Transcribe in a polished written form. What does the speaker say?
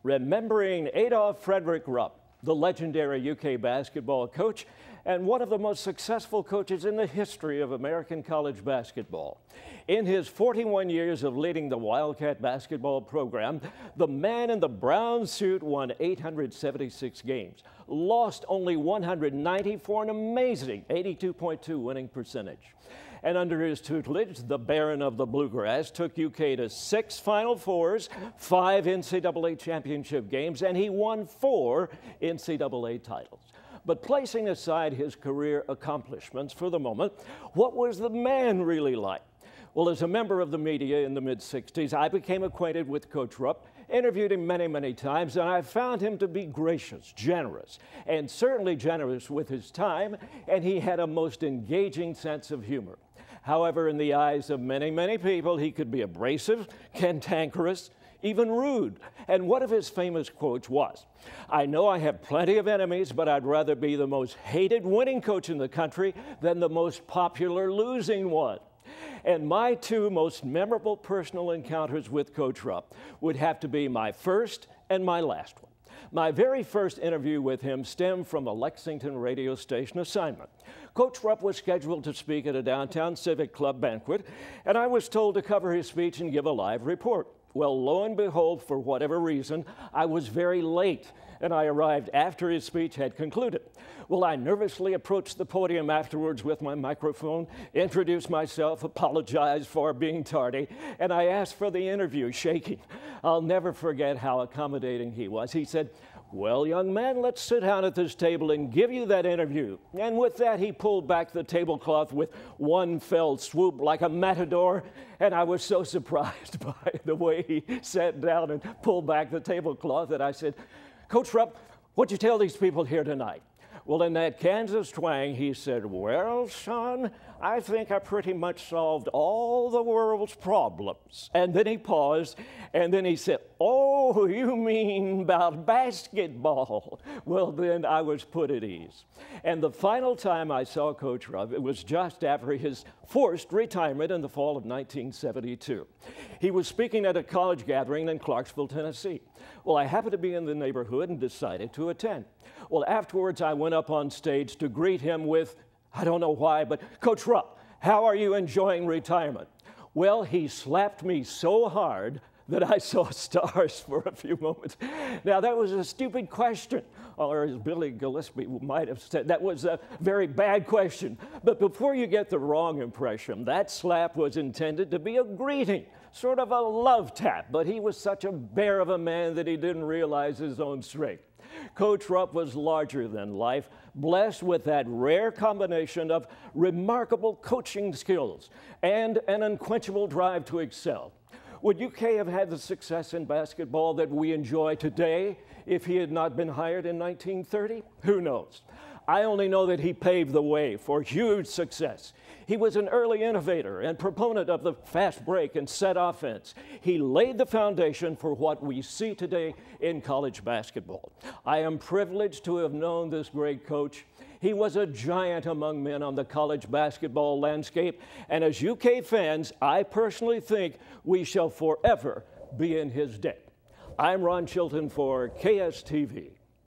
remembering Adolph Frederick Rupp, the legendary UK basketball coach and one of the most successful coaches in the history of American college basketball. In his 41 years of leading the Wildcat basketball program, the man in the brown suit won 876 games, lost only 190 for an amazing 82.2 winning percentage. And under his tutelage, the Baron of the Bluegrass took UK to 6 Final Fours, 5 NCAA championship games, and he won 4 NCAA titles. But placing aside his career accomplishments for the moment, what was the man really like? Well, as a member of the media in the mid-60s, I became acquainted with Coach Rupp, interviewed him many times, and I found him to be gracious, generous, and certainly generous with his time, and he had a most engaging sense of humor. However, in the eyes of many people, he could be abrasive, cantankerous, even rude. And one of his famous quotes was, "I know I have plenty of enemies, but I'd rather be the most hated winning coach in the country than the most popular losing one." And my 2 most memorable personal encounters with Coach Rupp would have to be my first and my last one. My very first interview with him stemmed from a Lexington radio station assignment. Coach Rupp was scheduled to speak at a downtown Civic Club banquet, and I was told to cover his speech and give a live report. Well, lo and behold, for whatever reason, I was very late, and I arrived after his speech had concluded. Well, I nervously approached the podium afterwards with my microphone, introduced myself, apologized for being tardy, and I asked for the interview, shaking. I'll never forget how accommodating he was. He said, "Well, young man, let's sit down at this table and give you that interview." And with that, he pulled back the tablecloth with one fell swoop like a matador, and I was so surprised by the way he sat down and pulled back the tablecloth that I said, "Coach Rupp, what'd you tell these people here tonight?" Well, in that Kansas twang, he said, "Well, son, I think I pretty much solved all the world's problems." And then he paused, and then he said, "Oh, you mean about basketball?" Well, then I was put at ease. And the final time I saw Coach Rupp, it was just after his forced retirement in the fall of 1972. He was speaking at a college gathering in Clarksville, Tennessee. Well, I happened to be in the neighborhood and decided to attend. Well, afterwards, I went up on stage to greet him with, I don't know why, but "Coach Rupp, how are you enjoying retirement?" Well, he slapped me so hard that I saw stars for a few moments. Now, that was a stupid question, or as Billy Gillispie might have said, that was a very bad question. But before you get the wrong impression, that slap was intended to be a greeting, sort of a love tap, but he was such a bear of a man that he didn't realize his own strength. Coach Rupp was larger than life, blessed with that rare combination of remarkable coaching skills and an unquenchable drive to excel. Would UK have had the success in basketball that we enjoy today if he had not been hired in 1930? Who knows? I only know that he paved the way for huge success. He was an early innovator and proponent of the fast break and set offense. He laid the foundation for what we see today in college basketball. I am privileged to have known this great coach. He was a giant among men on the college basketball landscape, and as UK fans, I personally think we shall forever be in his debt. I'm Ron Chilton for KSTV.